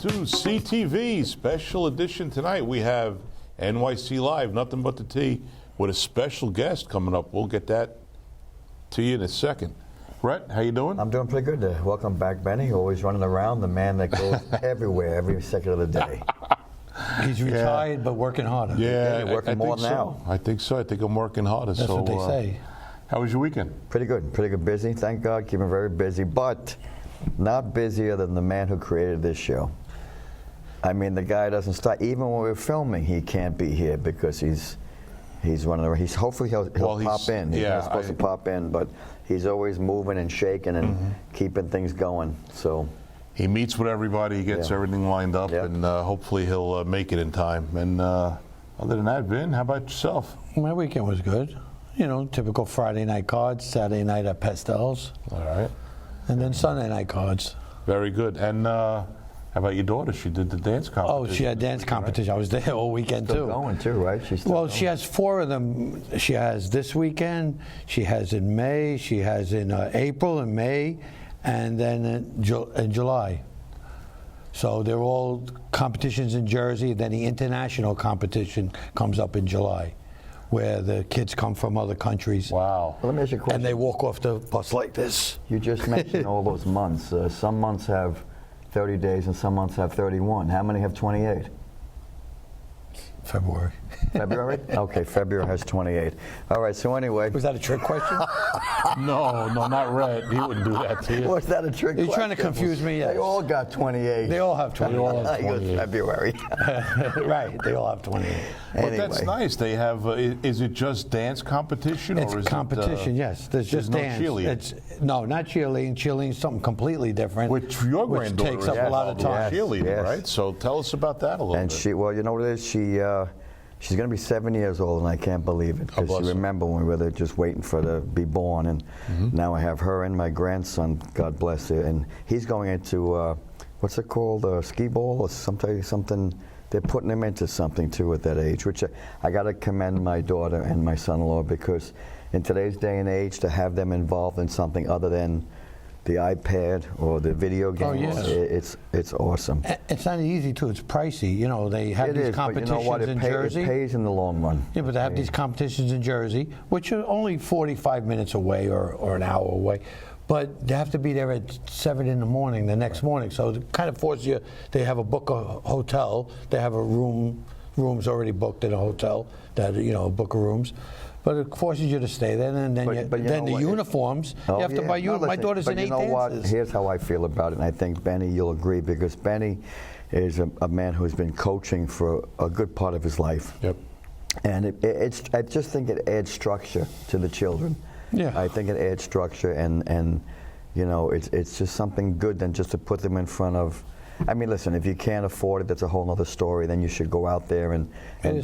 to CTV Special Edition tonight. We have NYC Live, Nothing But the Tea, with a special guest coming up. We'll get that to you in a second. Rhett, how you doing? I'm doing pretty good. Welcome back, Benny. Always running around, the man that goes everywhere, every second of the day. He's retired, but working harder. Yeah, you're working more now. I think so. I think I'm working harder. That's what they say. How was your weekend? Pretty good. Busy, thank God. Keeping very busy, but not busier than the man who created this show. I mean, the guy doesn't stop. Even when we're filming, he can't be here because he's running around. Hopefully he'll pop in. He's not supposed to pop in, but he's always moving and shaking and keeping things going. So he meets with everybody. He gets everything lined up, and hopefully he'll make it in time. And other than that, Vin, how about yourself? My weekend was good. You know, typical Friday night cards, Saturday night at Pastels. All right. And then Sunday night cards. Very good. And how about your daughter? She did the dance competition. Oh, she had dance competition. Right? I was there all weekend still going too, right? She's still going. She has 4 of them. She has this weekend. She has in May. She has in April and May, and then in July. So they're all competitions in Jersey. Then the international competition comes up in July, where the kids come from other countries. Wow. Well, let me ask you a question. And they walk off the bus like this. You just mentioned all those months. Some months have 30 days and some months have 31. How many have 28? February. February? Okay, February has 28. All right, so anyway. Was that a trick question? No, not Red. He wouldn't do that to you. Was that a trick question? You're trying to confuse me? Yes. They all got 28. They all have 28. They all have 28. February. Right, they all have 28. But Anyway. that's nice. They have, is it just dance competition? It's or is competition, yes. There's just no dance. cheerleading? No, not cheerleading. Cheerleading's something completely different. Which your granddaughter takes up is a lot of time. cheerleading, Yes. right? So tell us about that a little And bit. well, you know what it is? She's going to be 7 years old, and I can't believe it. Because you remember when we were just waiting for her to be born, and now I have her and my grandson, God bless her, and he's going into, what's it called, skee ball or something. They're putting him into something, too, at that age, which I got to commend my daughter and my son-in-law, because in today's day and age, to have them involved in something other than the iPad or the video games, it's awesome. It's not easy, too. It's pricey. You know, they have these competitions but you know what? in Jersey. It pays in the long run. Yeah, but they have these competitions in Jersey, which are only 45 minutes away or an hour away. But they have to be there at 7 in the morning the next morning. So it kind of forces you, they have a hotel. They have rooms already booked at a hotel, that, you know, book of rooms. But it forces you to stay there, and then, then the uniforms, you have to buy uniforms. My daughter's in 8 dances. But you know what? Here's how I feel about it, and I think, Benny, you'll agree, because Benny is a man who's been coaching for a good part of his life. Yep. And I just think it adds structure to the children. Yeah. I think it adds structure, and you know, it's just something good than just to put them in front of. I mean, listen, if you can't afford it, that's a whole other story. Then you should go out there and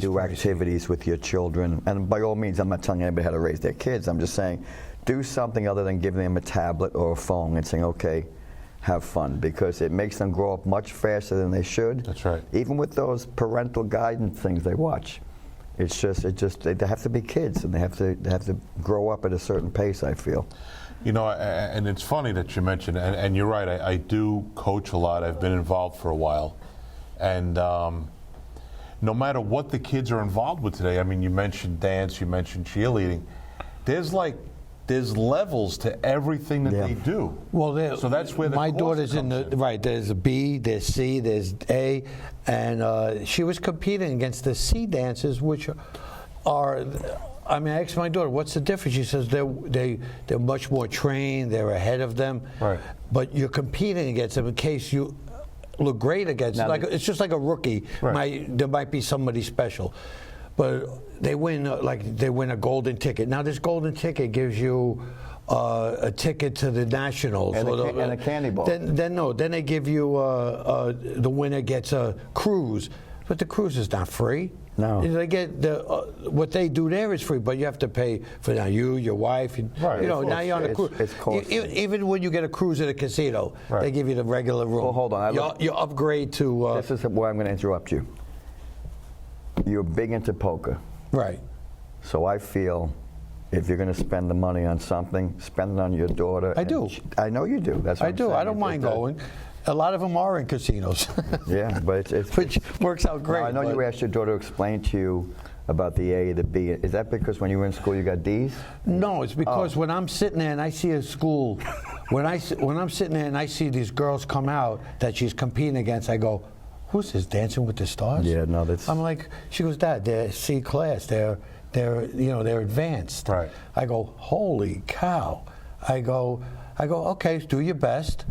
do activities with your children. And by all means, I'm not telling anybody how to raise their kids. I'm just saying, do something other than giving them a tablet or a phone and saying, okay, have fun, because it makes them grow up much faster than they should. That's right. Even with those parental guidance things they watch. They have to be kids, and they have to grow up at a certain pace, I feel. You know, and it's funny that you mentioned, and you're right, I do coach a lot. I've been involved for a while. And no matter what the kids are involved with today, I mean, you mentioned dance, you mentioned cheerleading, there's levels to everything that they do. Well, so that's where my daughter's in the right. There's a B, there's C, there's A, and she was competing against the C dancers, which are. I mean, I asked my daughter, "What's the difference?" She says they're much more trained. They're ahead of them. Right. But you're competing against them in case you look great against them. Like it's just like a rookie. Right. There might be somebody special. But they win a golden ticket. Now this golden ticket gives you a ticket to the Nationals and a candy bar. Then they give you the winner gets a cruise, but the cruise is not free. No. They get what they do there is free, but you have to pay for your wife. Right. You know, now you're on a cruise. It's costly. Even when you get a cruise at a casino, they give you the regular room. Well, hold on. You upgrade to. This is where I'm going to interrupt you. You're big into poker. Right. So I feel if you're going to spend the money on something, spend it on your daughter. I do. I know you do. That's what I I'm do. saying. I don't mind going. A lot of them are in casinos, Yeah, but it's which works out great. Now, I know but- you asked your daughter to explain to you about the A, the B. Is that because when you were in school you got D's? No, it's because when I'm sitting there and I see a school, when I'm sitting there and I see these girls come out that she's competing against, I go, "Who's this, Dancing with the Stars?" Yeah, no, that's. I'm like, she goes, "Dad, they're C class. They're advanced." Right. I go, "Holy cow!" I go, "Okay, do your best."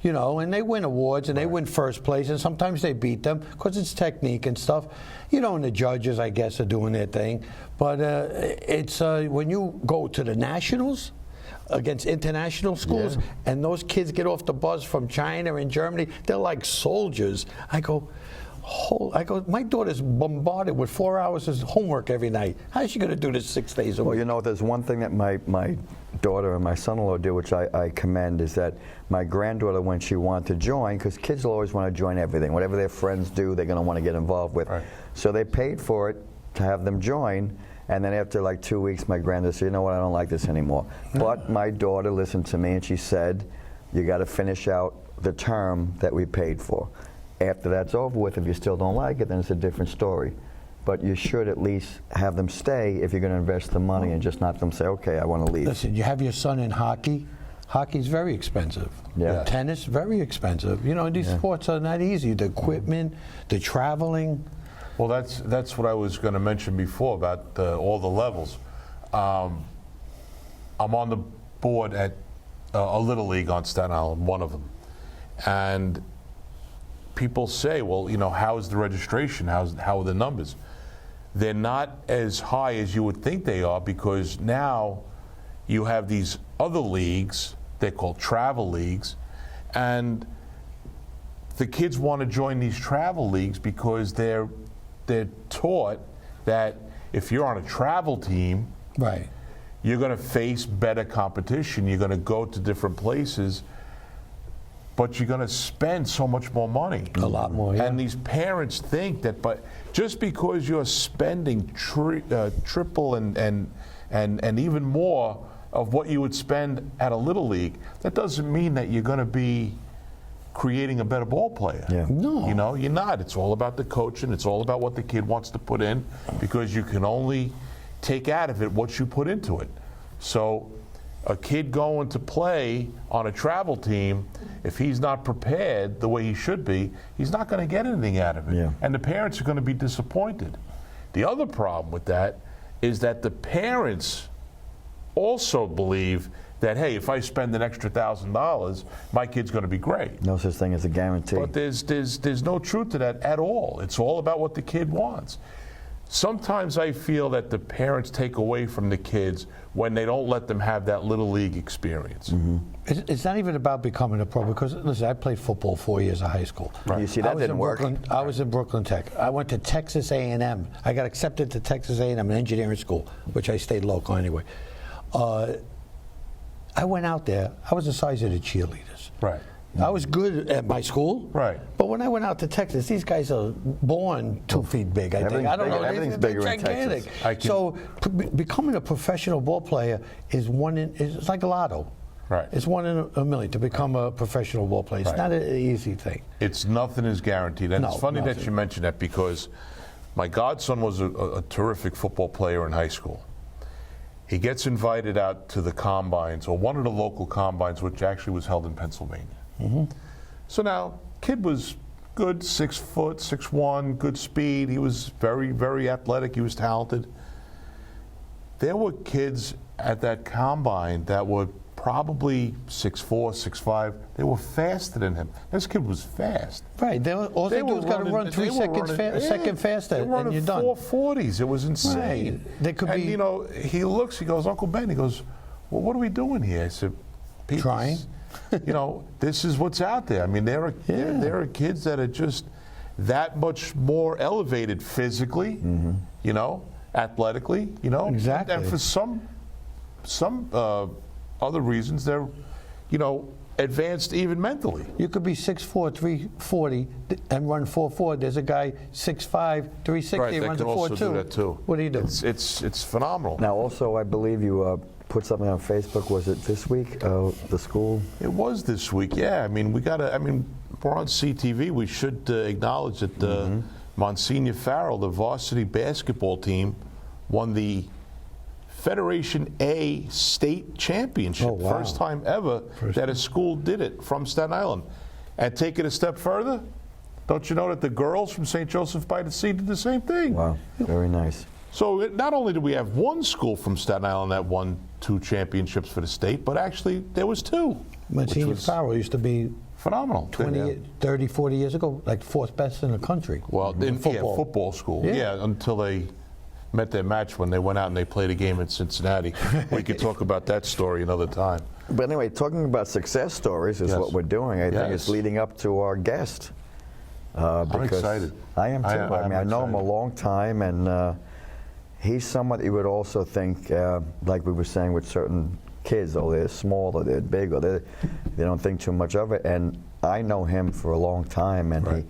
And they win awards and they win first place, and sometimes they beat them because it's technique and stuff. And the judges, I guess, are doing their thing. But it's when you go to the nationals against international schools, and those kids get off the bus from China and Germany, they're like soldiers. I go, my daughter's bombarded with 4 hours of homework every night. How's she going to do this 6 days a week? Well, there's one thing that my daughter and my son-in-law do, which I commend, is that my granddaughter, when she wanted to join, because kids will always want to join everything. Whatever their friends do, they're going to want to get involved with. Right. So they paid for it to have them join, and then after like 2 weeks, my granddaughter said, "You know what, I don't like this anymore." But my daughter listened to me, and she said, "You got to finish out the term that we paid for. After that's over with, if you still don't like it, then it's a different story. But you should at least have them stay if you're going to invest the money and just not them say, okay, I want to leave." Listen, you have your son in hockey. Hockey's very expensive. Yeah. Tennis, very expensive. These sports are not easy. The equipment, the traveling. Well, that's what I was going to mention before about all the levels. I'm on the board at a little league on Staten Island, one of them, and people say, "Well, how's the registration? How are the numbers?" They're not as high as you would think they are, because now you have these other leagues, they're called travel leagues, and the kids want to join these travel leagues because they're taught that if you're on a travel team, Right. you're going to face better competition, you're going to go to different places, but you're going to spend so much more money. A lot more, yeah. And these parents think that, but just because you're spending triple and even more of what you would spend at a little league, that doesn't mean that you're going to be creating a better ball player. Yeah. No. You're not. It's all about the coaching. It's all about what the kid wants to put in, because you can only take out of it what you put into it. So a kid going to play on a travel team, if he's not prepared the way he should be, he's not going to get anything out of it. Yeah. And the parents are going to be disappointed. The other problem with that is that the parents also believe that, hey, if I spend an extra $1,000, my kid's going to be great. No such thing as a guarantee. But there's no truth to that at all. It's all about what the kid wants. Sometimes I feel that the parents take away from the kids when they don't let them have that little league experience. Mm-hmm. It's not even about becoming a pro, because, listen, I played football 4 years of high school. Right. You see, that didn't work. I was in Brooklyn Tech. I went to Texas A&M. I got accepted to Texas A&M, an engineering school, which I stayed local anyway. I went out there. I was the size of the cheerleaders. Right. I was good at my school. Right. But when I went out to Texas, these guys are born 2 feet big, I think. I don't know. Everything's They're bigger in gigantic. Texas. So becoming a professional ball player is it's like a lotto. Right. It's 1 in a million to become a professional ball player. It's Right. not an easy thing. It's nothing is guaranteed. And No, it's funny that nothing. you mentioned that, because my godson was a terrific football player in high school. He gets invited out to the combines, or one of the local combines, which actually was held in Pennsylvania. Mm-hmm. So now, kid was good, 6 foot, 6'1", good speed. He was very, very athletic. He was talented. There were kids at that combine that were probably 6'4", 6'5". They were faster than him. This kid was fast. Right. All they do is got to run 3 seconds second faster, they were and you're running done. 440s. It was insane. Right. They could and be- he looks. He goes, Uncle Ben. He goes, well, what are we doing here? I said, Pete, Trying. This is what's out there. I mean, there are kids that are just that much more elevated physically, athletically, Exactly. And for some other reasons, they're, advanced even mentally. You could be 6'4", 340, and run 4.4. There's a guy 6'5", 360, Right, that runs a can also 4.2. do that too. What do you do? It's phenomenal. Now, also, I believe you put something on Facebook. Was it this week? The school. It was this week, yeah. I mean, we're on CTV, we should acknowledge that Monsignor Farrell, the varsity basketball team, won the Federation A state championship. Oh, wow. First time ever that a school did it from Staten Island. And take it a step further, don't you know that the girls from St. Joseph by the Sea did the same thing? Wow, very nice. So not only did we have one school from Staten Island that won 2 championships for the state, but actually there was 2. Monsignor was Farrell used to be phenomenal. 20, 30, 40 years ago, like 4th best in the country. Well, in football school. Yeah, until they met their match when they went out and they played a game in Cincinnati. We could talk about that story another time. But anyway, talking about success stories is what we're doing. I think it's leading up to our guest. I'm excited. I am too. I mean, I know him a long time, and he's someone that you would also think, like we were saying with certain kids, oh, they're small or they're big or they don't think too much of it. And I know him for a long time, and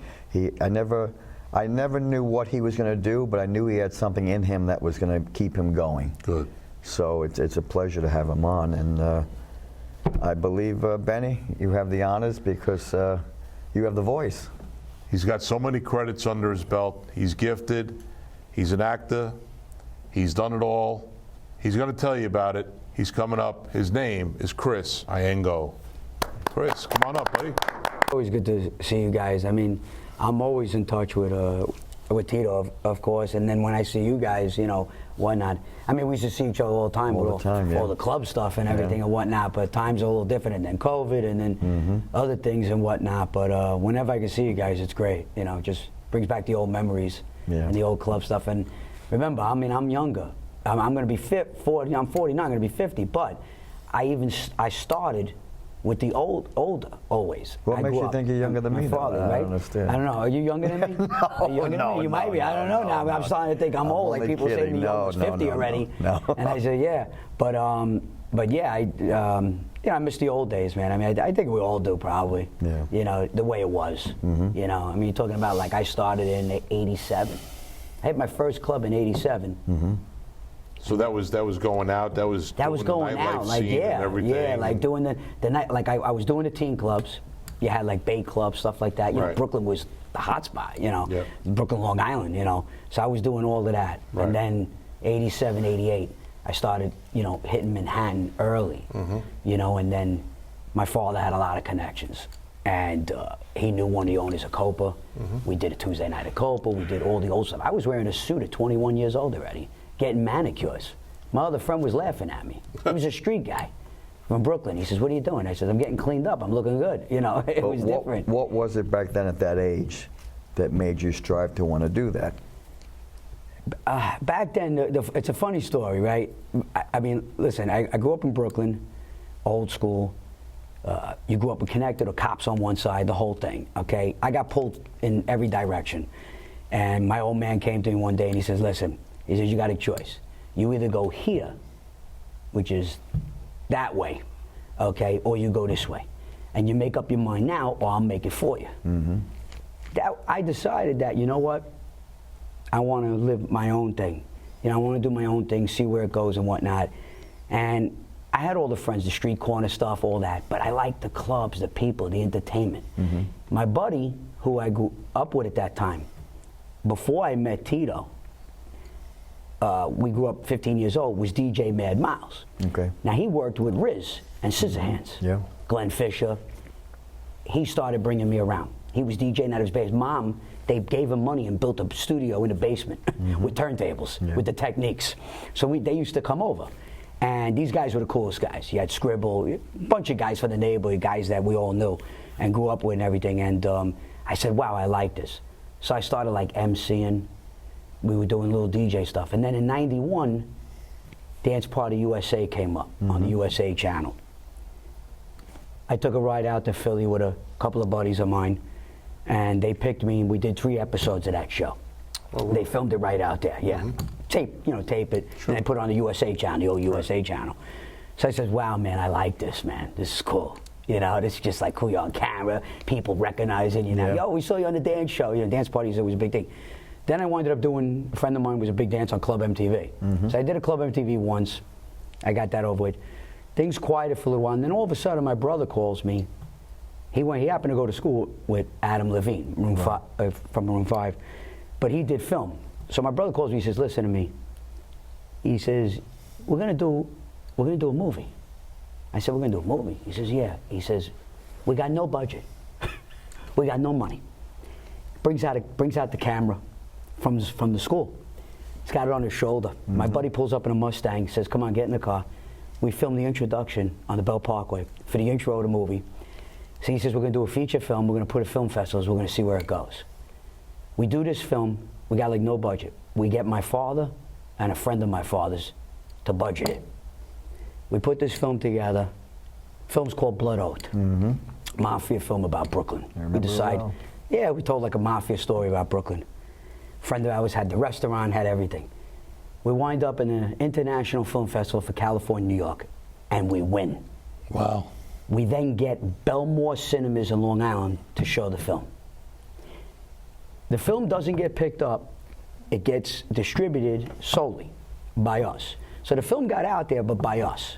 I never knew what he was going to do, but I knew he had something in him that was going to keep him going. Good. So it's a pleasure to have him on, and I believe, Benny, you have the honors because you have the voice. He's got so many credits under his belt. He's gifted. He's an actor. He's done it all. He's going to tell you about it. He's coming up. His name is Chris Iengo. Chris, come on up, buddy. Always good to see you guys. I mean, I'm always in touch with Tito, of course, and then when I see you guys, you know, whatnot. I mean, we used to see each other all the time with all the club stuff and everything and whatnot, but times are a little different, and then COVID and then other things and whatnot. But whenever I can see you guys, it's great. You know, it just brings back the old memories and the old club stuff. And remember, I mean, I'm younger. I'm going to be 40. I'm 49. I'm going to be 50. But I started with the older always. What makes you think you're younger than me? Father, I right? don't understand. I don't know. Are you younger than me? Are you younger than me? You might be. I don't know now. I'm starting to think I'm old. Like people say to me, you're almost 50 already. No. And I say, yeah. But yeah, I miss the old days, man. I mean, I think we all do probably. Yeah. You know, the way it was. You know, I mean, you're talking about like I started in '87. I had my first club in '87. So that was going out. That was going out, like like doing the night. Like I was doing the teen clubs. You had like Bay Club, stuff like that. You know, Brooklyn was the hot spot. You know, Brooklyn, Long Island. You know, so I was doing all of that. And then '87, '88, I started, you know, hitting Manhattan early. You know, and then my father had a lot of connections, and he knew one of the owners of Copa. We did a Tuesday night at Copa. We did all the old stuff. I was wearing a suit at 21 years old already, getting manicures. My other friend was laughing at me. He was a street guy from Brooklyn. He says, "What are you doing?" I said, "I'm getting cleaned up. I'm looking good." You know, it was different. What was it back then at that age that made you strive to want to do that? Back then, it's a funny story, right? I mean, listen, I grew up in Brooklyn, old school. You grew up with connected or cops on one side, the whole thing, okay? I got pulled in every direction. And my old man came to me one day and he says, listen, he says, you got a choice. You either go here, which is that way, okay, or you go this way. And you make up your mind now, or I'll make it for you. I decided that, you know what? I want to live my own thing. You know, I want to do my own thing, see where it goes and whatnot. And I had all the friends, the street corner stuff, all that, but I liked the clubs, the people, the entertainment. My buddy, who I grew up with at that time, before I met Tito, we grew up 15 years old, was DJ Mad Miles. Okay. Now he worked with Riz and Scissorhands, Glenn Fisher. He started bringing me around. He was DJing at his base. Mom, they gave him money and built a studio in the basement with turntables, with the techniques. So they used to come over. And these guys were the coolest guys. You had Scribble, a bunch of guys from the neighborhood, guys that we all knew and grew up with and everything. And I said, wow, I like this. So I started like emceeing. We were doing little DJ stuff. And then in '91, Dance Party USA came up on the USA channel. I took a ride out to Philly with a couple of buddies of mine, and they picked me, and we did 3 episodes of that show. Oh, wow. They filmed it right out there, tape it, and they put it on the USA channel, the old USA channel. So I said, wow, man, I like this, man. This is cool. You know, this is just like cool. You're on camera, people recognizing, you know, yo, we saw you on the dance show. You know, dance parties, it was a big thing. Then I wound up doing, a friend of mine was a big dance on Club MTV. So I did a Club MTV once. I got that over with. Things quieted for a little while, and then all of a sudden my brother calls me He happened to go to school with Adam Levine, from Room 5, but he did film. So my brother calls me. He says, "Listen to me." He says, "We're gonna do a movie." I said, "We're gonna do a movie?" He says, "Yeah." He says, "We got no budget. We got no money." Brings out the camera from the school. He's got it on his shoulder. My buddy pulls up in a Mustang, says, "Come on, get in the car." We film the introduction on the Bell Parkway for the intro of the movie. So he says, "We're going to do a feature film. We're going to put it film festivals. We're going to see where it goes." We do this film. We got like no budget. We get my father and a friend of my father's to budget it. We put this film together. Film's called Blood Oath. Mafia film about Brooklyn. We decide, yeah, we told like a mafia story about Brooklyn. Friend of ours had the restaurant, had everything. We wind up in an international film festival for California, New York, and we win. Wow. We then get Belmore Cinemas in Long Island to show the film. The film doesn't get picked up. It gets distributed solely by us. So the film got out there, but by us.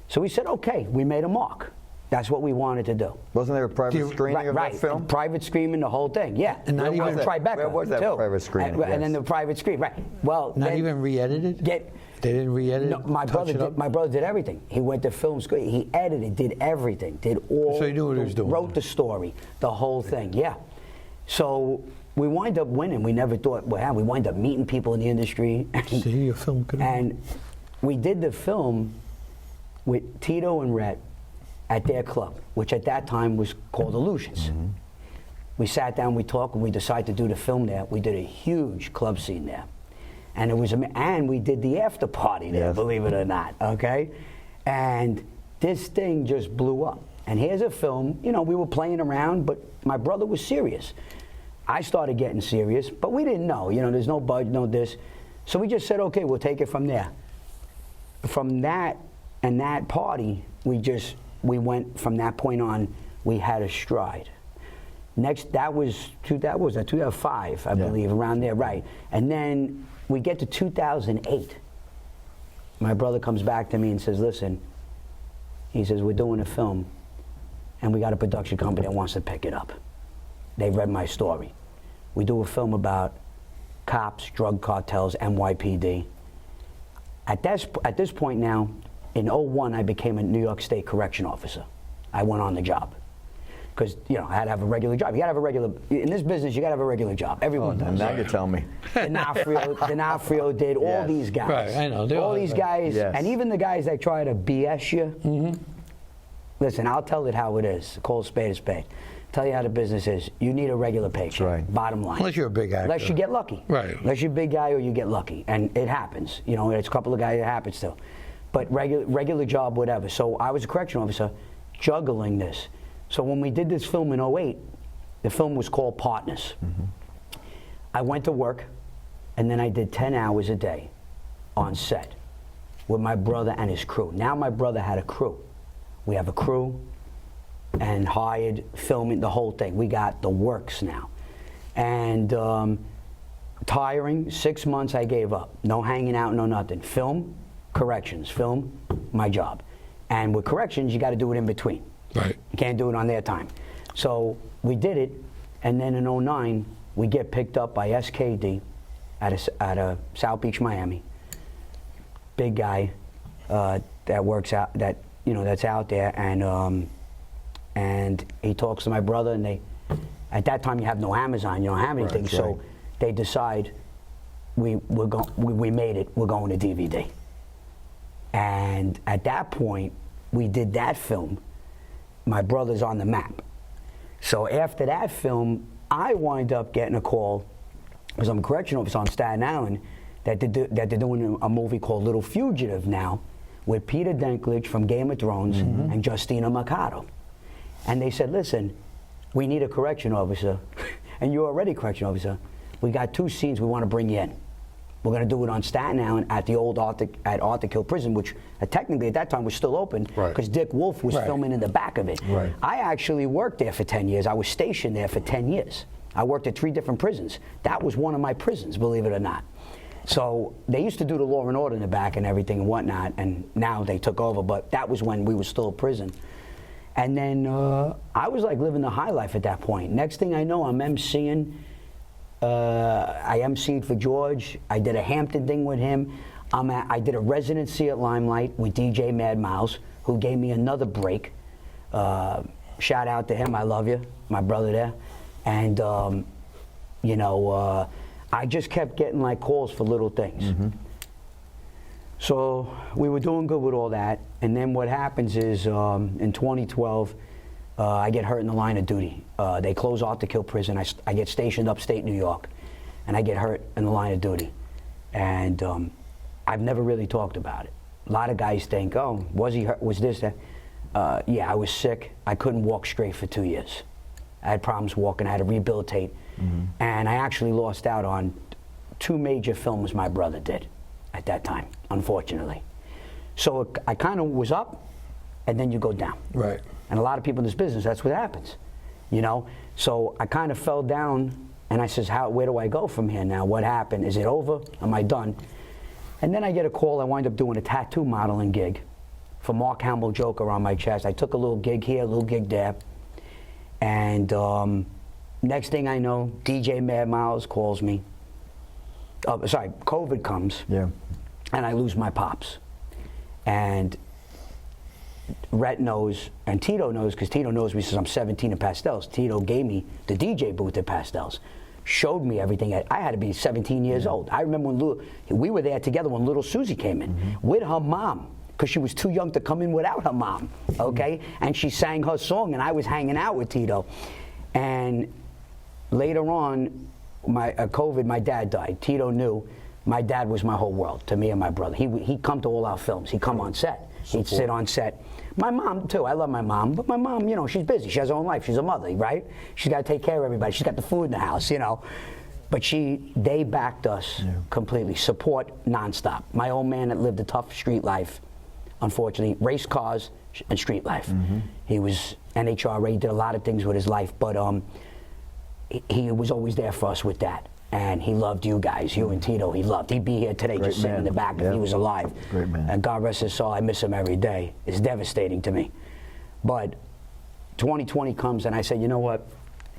So we said, okay, we made a mark. That's what we wanted to do. Wasn't there a private screening of that film? Private screening, the whole thing, yeah. And not even Tribeca, where was that too. private screening? And then the private screen, right. Well, Not then even re-edited? They didn't re-edit no, it? my brother did everything. He went to film school. He edited, did everything, did all. So he knew what he was doing. Wrote the story, the whole thing, yeah. So we wind up winning. We never thought, well, we wind up meeting people in the industry. See, your film could have. And we did the film with Tito and Rhett at their club, which at that time was called Illusions. We sat down, we talked, and we decided to do the film there. We did a huge club scene there. And and we did the after party there, believe it or not, okay? And this thing just blew up. And here's a film, you know, we were playing around, but my brother was serious. I started getting serious, but we didn't know, you know, there's no budget, no this. So we just said, okay, we'll take it from there. From that and that party, we went from that point on, we had a stride. Next, that was 2005, I believe, around there, right. And then we get to 2008. My brother comes back to me and says, listen, he says, we're doing a film, and we got a production company that wants to pick it up. They read my story. We do a film about cops, drug cartels, NYPD. At this point now, in 2001, I became a New York State correction officer. I went on the job. Because, you know, I had to have a regular job. You gotta have a regular, in this business, you gotta have a regular job. Everyone does. Now you tell me. D'Onofrio did, all these guys. Right, I know. All these guys, and even the guys that try to BS you. Listen, I'll tell it how it is. Call a spade a spade. Tell you how the business is. You need a regular paycheck. Right. Bottom line. Unless you're a big actor. Unless you get lucky. Right. Unless you're a big guy or you get lucky. And it happens. You know, it's a couple of guys it happens to. But regular job, whatever. So I was a correction officer juggling this. So when we did this film in 2008, the film was called Partners. I went to work, and then I did 10 hours a day on set with my brother and his crew. Now my brother had a crew. We have a crew and hired, filming the whole thing. We got the works now. And tiring, 6 months I gave up. No hanging out, no nothing. Film, corrections. Film, my job. And with corrections, you got to do it in between. Right. You can't do it on their time. So we did it, and then in 2009, we get picked up by SKD at a South Beach, Miami. Big guy that works out, that, you know, that's out there, and he talks to my brother, and they, at that time you have no Amazon, you don't have anything, Right, so right. they decide we made it, we're going to DVD. And at that point, we did that film. My brother's on the map. So after that film, I wind up getting a call, because I'm a correction officer on Staten Island, that they're doing a movie called Little Fugitive now, with Peter Dinklage from Game of Thrones and Justina Mercado. And they said, listen, we need a correction officer, and you're already a correction officer. We got 2 scenes we want to bring you in. We're going to do it on Staten Island at the old Arthur Hill prison, which technically at that time was still open because Dick Wolf was filming in the back of it. Right. I actually worked there for 10 years. I was stationed there for 10 years. I worked at 3 different prisons. That was one of my prisons, believe it or not. So they used to do the Law and Order in the back and everything and whatnot, and now they took over, but that was when we were still a prison. And then I was like living the high life at that point. Next thing I know, I'm emceeing. I emceed for George. I did a Hampton thing with him. I did a residency at Limelight with DJ Mad Mouse, who gave me another break. Shout out to him. I love you, my brother there. And, you know, I just kept getting like calls for little things. Mm-hmm. So we were doing good with all that. And then what happens is in 2012, I get hurt in the line of duty. They close off the Kill prison. I get stationed upstate New York, and I get hurt in the line of duty. And I've never really talked about it. A lot of guys think, oh, was he hurt? Was this that? Yeah, I was sick. I couldn't walk straight for 2 years. I had problems walking. I had to rehabilitate. Mm-hmm. And I actually lost out on 2 major films my brother did at that time, unfortunately. So I kind of was up, and then you go down. Right. And a lot of people in this business, that's what happens, you know? So I kind of fell down, and I says, where do I go from here now? What happened? Is it over? Am I done? And then I get a call. I wind up doing a tattoo modeling gig for Mark Hamill Joker on my chest. I took a little gig here, a little gig there. And next thing I know, DJ Mad Miles calls me. COVID comes. Yeah. And I lose my pops. And Rhett knows, and Tito knows, because Tito knows me since I'm 17 at Pastels. Tito gave me the DJ booth at Pastels, showed me everything. I had to be 17 years old. I remember when we were there together when little Susie came in with her mom, because she was too young to come in without her mom, okay? And she sang her song, and I was hanging out with Tito. And later on, COVID, my dad died. Tito knew my dad was my whole world to me and my brother. He'd come to all our films. He'd come on set. He'd sit on set. My mom, too. I love my mom. But my mom, you know, she's busy. She has her own life. She's a mother, right? She's got to take care of everybody. She's got the food in the house, you know. But they backed us completely. Support nonstop. My old man that lived a tough street life, unfortunately, race cars and street life. Mm-hmm. He was NHRA, he did a lot of things with his life, but he was always there for us with that. And he loved you guys, you and Tito. He'd be here today. Great just sitting in the back if he was alive. Great man. And God rest his soul, I miss him every day. It's devastating to me. But 2020 comes and I said, you know what?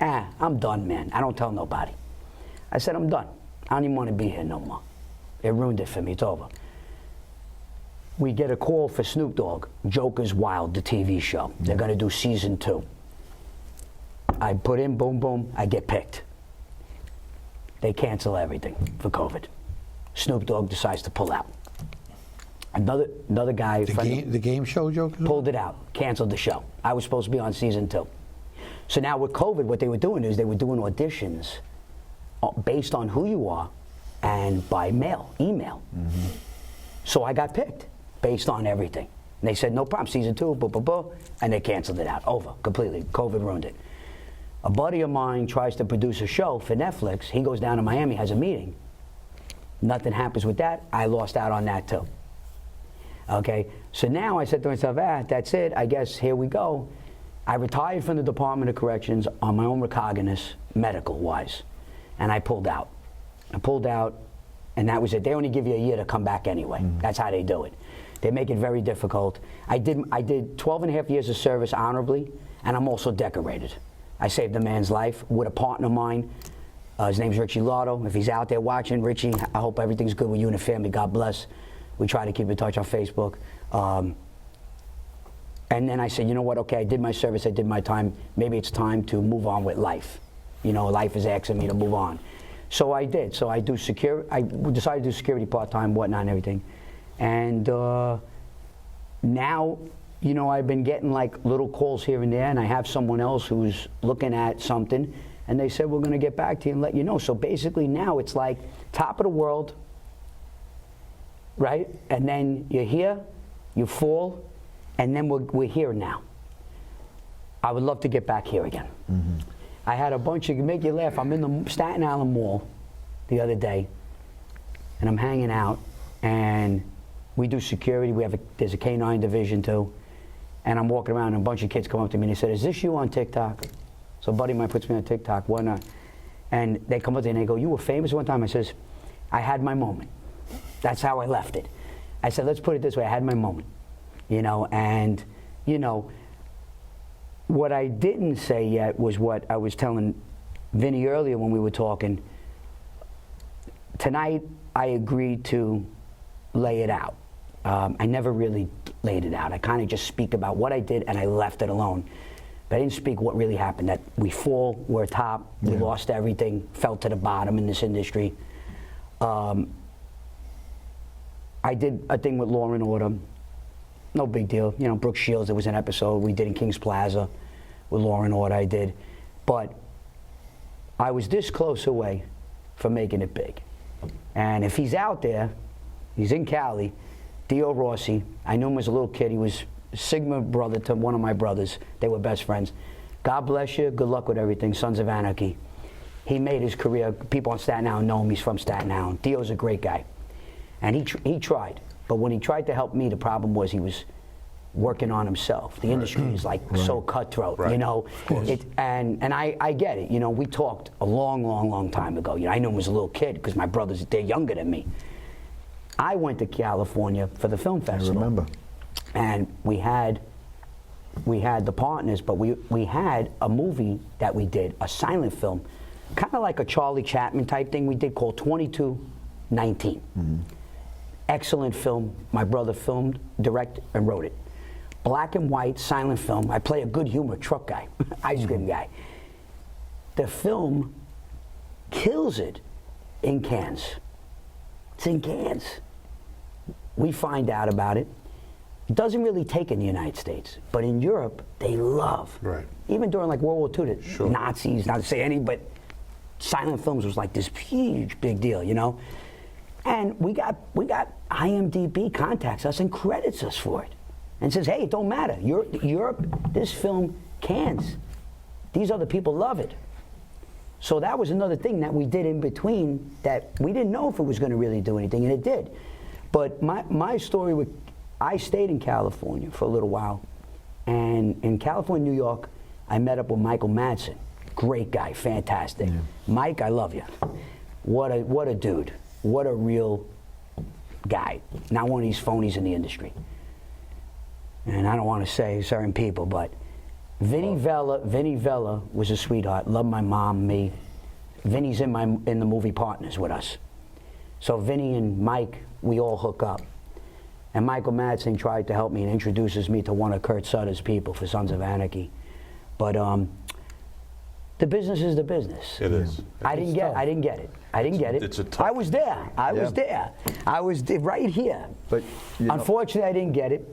I'm done, man. I don't tell nobody. I said, I'm done. I don't even want to be here no more. It ruined it for me. It's over. We get a call for Snoop Dogg, Joker's Wild, the TV show. They're going to do season 2. I put in, boom, boom, I get picked. They cancel everything for COVID. Snoop Dogg decides to pull out. Another guy, the game show Joker? Pulled it out, canceled the show. I was supposed to be on season 2. So now with COVID, what they were doing is they were doing auditions based on who you are and by mail, email. Mm-hmm. So I got picked based on everything. And they said, no problem, season 2, blah, blah, blah, and they canceled it out, over, completely. COVID ruined it. A buddy of mine tries to produce a show for Netflix. He goes down to Miami, has a meeting. Nothing happens with that. I lost out on that too. Okay, so now I said to myself, that's it, I guess here we go. I retired from the Department of Corrections on my own recognizance, medical-wise, and I pulled out. And that was it. They only give you a year to come back anyway. Mm-hmm. That's how they do it. They make it very difficult. I did 12 and a half years of service honorably, and I'm also decorated. I saved a man's life with a partner of mine. His name's Richie Lotto. If he's out there watching, Richie, I hope everything's good with you and the family. God bless. We try to keep in touch on Facebook. And then I said, you know what, okay, I did my service, I did my time. Maybe it's time to move on with life. You know, life is asking me to move on. So I did. So I do security. I decided to do security part-time, whatnot, and everything. And now, you know, I've been getting like little calls here and there, and I have someone else who's looking at something, and they said, we're going to get back to you and let you know. So basically now it's like top of the world, right? And then you're here, you fall, and then we're here now. I would love to get back here again. Mm-hmm. I had a bunch of, make you laugh, I'm in the Staten Island Mall the other day, and I'm hanging out, and we do security. There's a K-9 division too, and I'm walking around, and a bunch of kids come up to me and they said, is this you on TikTok? So a buddy of mine puts me on TikTok, why not? And they come up to me and they go, you were famous one time? I says, I had my moment. That's how I left it. I said, let's put it this way, I had my moment. You know, and, you know, What I didn't say yet was what I was telling Vinny earlier when we were talking. Tonight, I agreed to lay it out. I never really laid it out. I kind of just speak about what I did and I left it alone. But I didn't speak what really happened, that we fall, we're top, we lost everything, fell to the bottom in this industry. I did a thing with Law and Order. No big deal. You know, Brooke Shields, there was an episode we did in Kings Plaza with Law and Order, I did. But I was this close away from making it big. And if he's out there, he's in Cali, Dio Rossi, I knew him as a little kid. He was Sigma brother to one of my brothers. They were best friends. God bless you. Good luck with everything. Sons of Anarchy. He made his career. People on Staten Island know him. He's from Staten Island. Dio's a great guy. And he tried. But when he tried to help me, the problem was he was working on himself. The industry is like so cutthroat, you know. And I get it. You know, we talked a long time ago. You know, I knew him as a little kid because my brothers, they're younger than me. I went to California for the film festival. I remember. And we had the partners, but we had a movie that we did, a silent film, kind of like a Charlie Chaplin type thing we did called 2219. Excellent film. My brother filmed, directed, and wrote it. Black and white, silent film. I play a good humor truck guy, ice cream guy. The film kills it in Cannes. It's in Cannes. We find out about it. It doesn't really take in the United States, but in Europe, they love. Right. Even during like World War II, the Nazis, not to say any, but silent films was like this huge big deal, you know? And we got IMDb contacts us and credits us for it. And says, hey, it don't matter. Europe, this film, Cannes. These other people love it. So that was another thing that we did in between that we didn't know if it was going to really do anything, and it did. But my story with, I stayed in California for a little while, and in California, New York, I met up with Michael Madsen. Great guy, fantastic. Mike, I love you. What a dude. What a real guy. Not one of these phonies in the industry. And I don't want to say certain people, but Vinny Vella was a sweetheart. Loved my mom, me. Vinny's in the movie Partners with us. So Vinny and Mike, we all hook up. And Michael Madsen tried to help me and introduces me to one of Kurt Sutter's people for Sons of Anarchy. But the business is the business. It is. I didn't get it. It's a tough. I was there. I was there. I was right here. But you know, unfortunately, I didn't get it.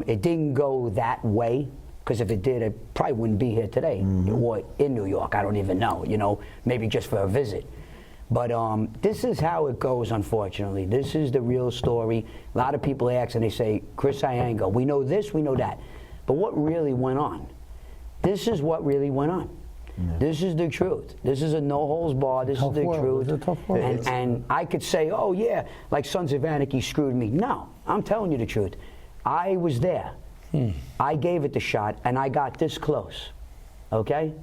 It didn't go that way, because if it did, I probably wouldn't be here today or in New York. I don't even know, you know, maybe just for a visit. But this is how it goes, unfortunately. This is the real story. A lot of people ask and they say, Chris Iango, we know this, we know that. But what really went on? This is what really went on. Yeah. This is the truth. This is a no-holds-barred. This is the truth. It's a tough world. And I could say, oh, yeah, like Sons of Anarchy screwed me. No, I'm telling you the truth. I was there. I gave it the shot, and I got this close. Okay?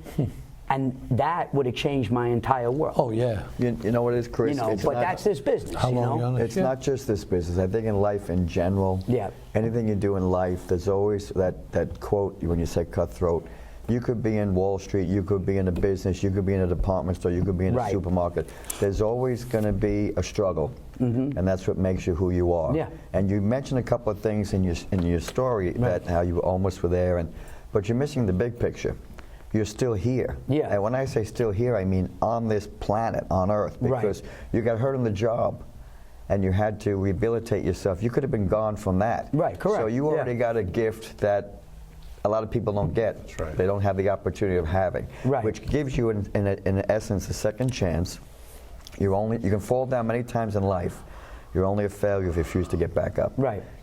And that would have changed my entire world. Oh, yeah. You know what it is, Chris? You know, but that's this business, How long you on it? It's not just this business. I think in life in general, anything you do in life, there's always that quote when you say cutthroat. You could be in Wall Street, you could be in a business, you could be in a department store, you could be in a supermarket. There's always going to be a struggle, and that's what makes you who you are. And you mentioned a couple of things in your story that how you almost were there, but you're missing the big picture. You're still here. And when I say still here, I mean on this planet, on Earth, because you got hurt on the job and you had to rehabilitate yourself. You could have been gone from that. Correct. So you already got a gift that a lot of people don't get. That's right. They don't have the opportunity of having, which gives you, in essence, a second chance. You can fall down many times in life. You're only a failure if you refuse to get back up.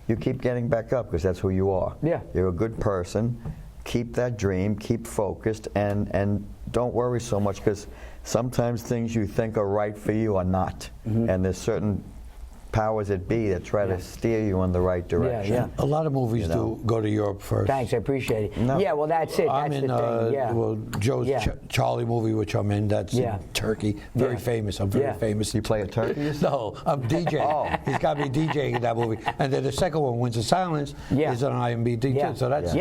You keep getting back up because that's who you are. You're a good person. Keep that dream, keep focused, and don't worry so much, because sometimes things you think are right for you are not. And there's certain powers that be that try to steer you in the right direction. Yeah. A lot of movies do go to Europe first. Thanks, I appreciate it. No. Yeah, well, that's it. I'm That's in the thing. Yeah. well, Joe's Charlie movie, which I'm in. That's in Turkey. Very famous. I'm very famous. You play a turkey? No, I'm DJing. Oh. He's got me DJing in that movie. And then the second one, Winds of Silence, is on IMDb too. So that's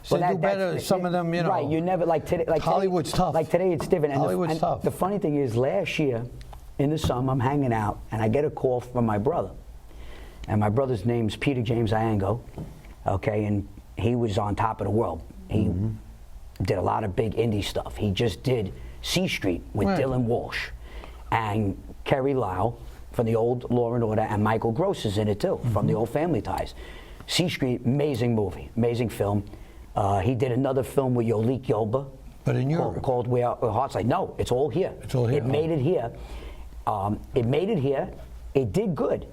So Well, do better. Some of them, you know. Right, you never like today. Like Hollywood's today, tough. Like today, it's different. And Hollywood's tough. The funny thing is, last year, in the summer, I'm hanging out, and I get a call from my brother. And my brother's name's Peter James Iango, okay, and he was on top of the world. He did a lot of big indie stuff. He just did C Street with Dylan Walsh and Kerry Lau from the old Law and Order, and Michael Gross is in it too, from the old Family Ties. C Street, amazing movie, amazing film. He did another film with Yolik Yoba. But in Europe. Called Where Our Hearts Lie. No, it's all here. It's all here. It made it here. It made it here. It did good.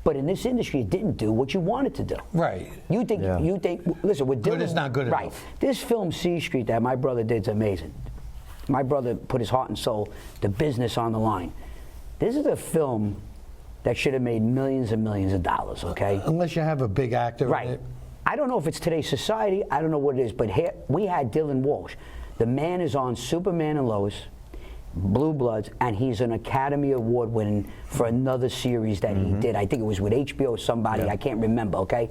But in this industry, it didn't do what you wanted to do. Right. You think, listen, with Dylan. Good is not good right. enough. This film, C Street, that my brother did is amazing. My brother put his heart and soul, the business on the line. This is a film that should have made millions and millions of dollars, okay? Unless you have a big actor Right. in it. I don't know if it's today's society. I don't know what it is. But here, we had Dylan Walsh. The man is on Superman and Lois, Blue Bloods, and he's an Academy Award winning for another series that he did. I think it was with HBO or somebody. I can't remember, okay?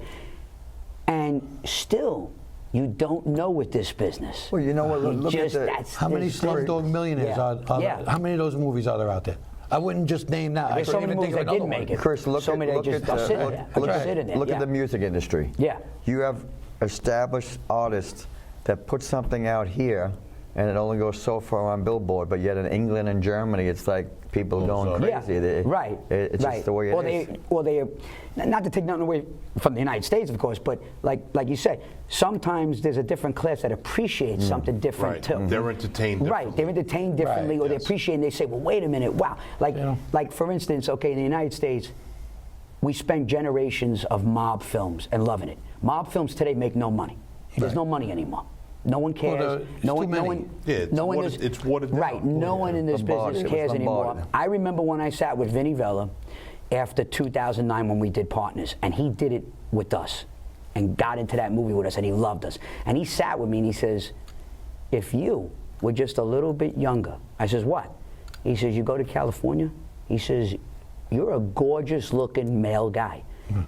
And still, you don't know with this business. Well, you know what? Look at the, How many Slumdog Millionaires are there? How many of those movies are there out there? I wouldn't just name that. There's so many movies that didn't make it. Chris, look so at, many look that just at, sit look, there. look Just at, sit in there. look at the music industry. Yeah. You have established artists that put something out here, and it only goes so far on Billboard, but yet in England and Germany, it's like people going crazy. Right. It's just the way it is. They, not to take nothing away from the United States, of course, but like you said, sometimes there's a different class that appreciates something different too. They're entertained differently. Right, they're entertained differently, or they appreciate, and they say, well, wait a minute, wow. Like for instance, okay, in the United States, we spend generations of mob films and loving it. Mob films today make no money. There's no money anymore. No one cares. No one. It's what it is. Right. No one in this business cares anymore. I remember when I sat with Vinnie Vella after 2009 when we did Partners, and he did it with us and got into that movie with us, and he loved us. And he sat with me and he says, if you were just a little bit younger, I says, what? He says, you go to California? He says, you're a gorgeous looking male guy.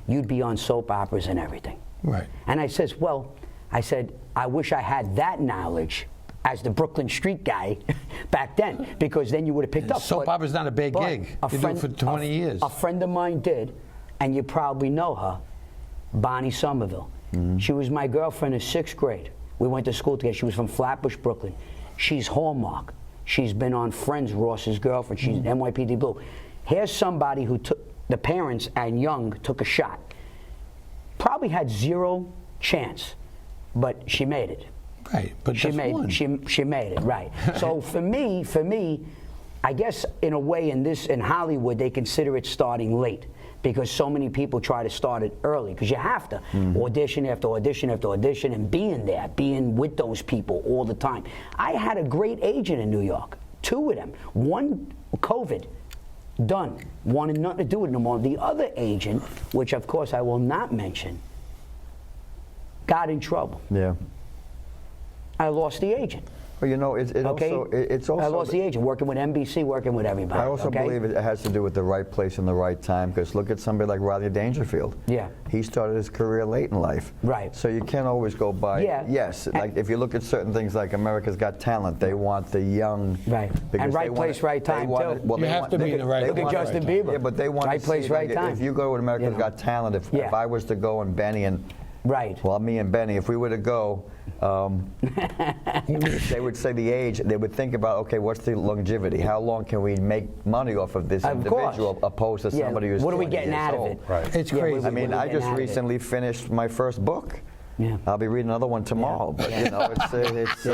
You'd be on soap operas and everything. Right. And I says, well, I said, I wish I had that knowledge as the Brooklyn street guy back then, because then you would have picked up. Soap opera's not a big gig. You do it for 20 years. A friend of mine did, and you probably know her, Bonnie Somerville. She was my girlfriend in 6th grade. We went to school together. She was from Flatbush, Brooklyn. She's Hallmark. She's been on Friends, Ross's girlfriend. She's NYPD Blue. Here's somebody who took, the parents and young took a shot. Probably had zero chance, but she made it. Right, but she made it, right. So for me, I guess in a way in Hollywood they consider it starting late, because so many people try to start it early, because you have to audition after audition after audition and being with those people all the time. I had a great agent in New York, 2 of them. One, COVID, done, wanted nothing to do with it no more. The other agent, which of course I will not mention, got in trouble. Yeah. I lost the agent. Well, you know, it's also. I lost the agent, working with NBC, working with everybody. I also believe it has to do with the right place and the right time, because look at somebody like Rodney Dangerfield. Yeah. He started his career late in life. Right. So you can't always go by. Yeah. Yes, like if you look at certain things like America's Got Talent, they want the young. Right. And right place, right time, too. Well, you have to be in the right place. Look at Justin Bieber. Yeah, but they want right to place, see, right like, time. if you go to America's Got Talent, if I was to go and Benny and. Right. Well, me and Benny, if we were to go, they would say the age. They would think about, okay, what's the longevity? How long can we make money off of this individual, opposed to somebody who's what are we 20 getting years out of old? it? Right. It's crazy. I mean, I just recently finished my first book. Yeah. I'll be reading another one tomorrow. But you know, it's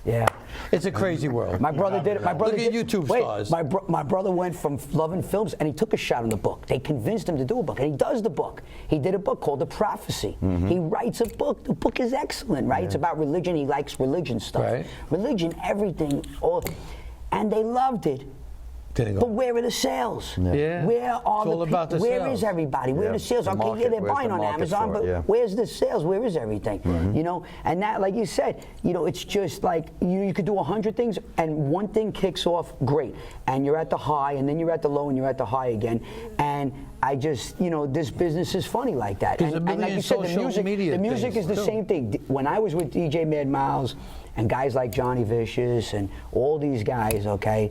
Yeah. It's a crazy world. My brother did it. My brother Look at YouTube stars. My brother went from loving films, and he took a shot on the book. They convinced him to do a book, and he does the book. He did a book called The Prophecy. He writes a book. The book is excellent, right? It's about religion. He likes religion stuff. Right. Religion, everything. And they loved it. Didn't go. But where are the sales? Yeah. Where are It's all about the Where sales. is everybody? Where are the sales? The Okay, market. yeah, they're Where's buying the on market Amazon, for but it? Yeah. where's the sales? Where is everything? You know, and that, like you said, you know, it's just like you could do 100 things, and one thing kicks off great, and you're at the high, and then you're at the low, and you're at the high again, and I just, you know, this business is funny like that. There's a And like million you said, the social media music things, is the too. same thing. When I was with DJ Mad Miles and guys like Johnny Vicious and all these guys, okay,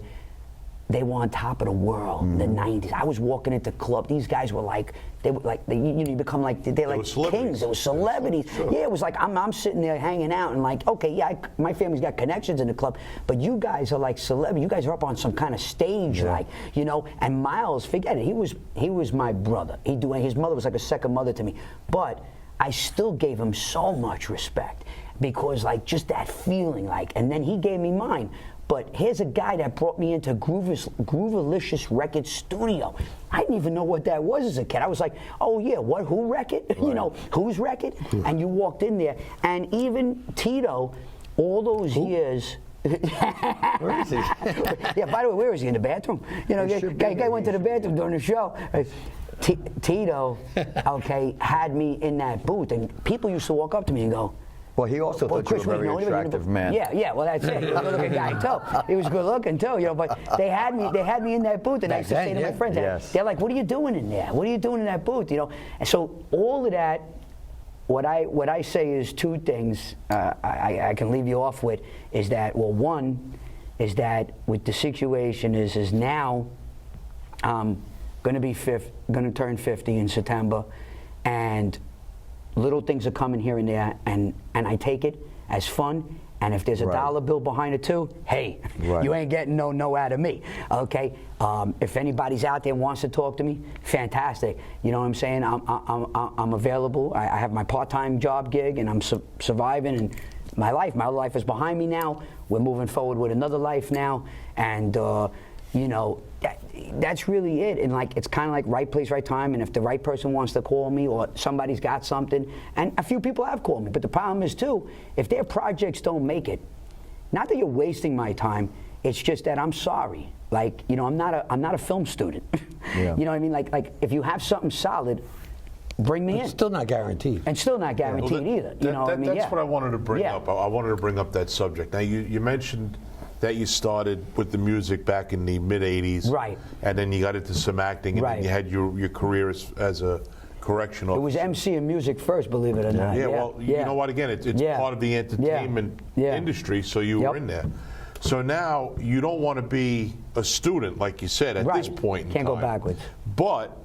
they were on top of the world in the 90s. I was walking into club. These guys were like, you know, you become like, they're like kings. They were celebrities. Sure. Yeah, it was like, I'm sitting there hanging out and like, okay, yeah, my family's got connections in the club, but you guys are like celebrities. You guys are up on some kind of stage, like, you know, and Miles, forget it, he was my brother. His mother was like a second mother to me. But I still gave him so much respect because like just that feeling, like, and then he gave me mine. But here's a guy that brought me into Groovalicious Record Studio. I didn't even know what that was as a kid. I was like, oh yeah, what, who record? Right. You know, whose record? And you walked in there, and even Tito, all those years. Where is he? Yeah, by the way, where is he? In the bathroom? You know, guy went to the bathroom during the show. Tito, okay, had me in that booth, and people used to walk up to me and go, well, he also thought you were a very attractive man. Yeah, well, that's it. He was a good-looking guy too. He was good looking too, you know. But they had me in that booth, and I used to say to my friends, they're like, "What are you doing in there? What are you doing in that booth?" You know. And so all of that, what I say is two things. I can leave you off with is that, well, one is that with the situation is now I'm going to turn 50 in September, and little things are coming here and there, and I take it as fun. And if there's a dollar bill behind it too, hey, you ain't getting no out of me, okay? If anybody's out there and wants to talk to me, fantastic. You know what I'm saying? I'm available. I have my part-time job gig, and I'm surviving. And my life is behind me now. We're moving forward with another life now, and you know, that's really it. And like, it's kind of like right place, right time. And if the right person wants to call me, or somebody's got something, and a few people have called me. But the problem is too, if their projects don't make it, not that you're wasting my time, it's just that I'm sorry. Like, you know, I'm not a film student. You know what I mean? Like if you have something solid, bring me in. Still not guaranteed. And still not guaranteed either. You know what I mean? That's what I wanted to bring up. I wanted to bring up that subject. Now, you mentioned that you started with the music back in the mid-'80s. Right. And then you got into some acting, and then you had your career as a correction officer. It was MC and music first, believe it or not. Yeah, well, you know what, again, it's part of the entertainment industry, so you were in there. So now, you don't want to be a student, like you said, at this point in time. Can't go backwards. But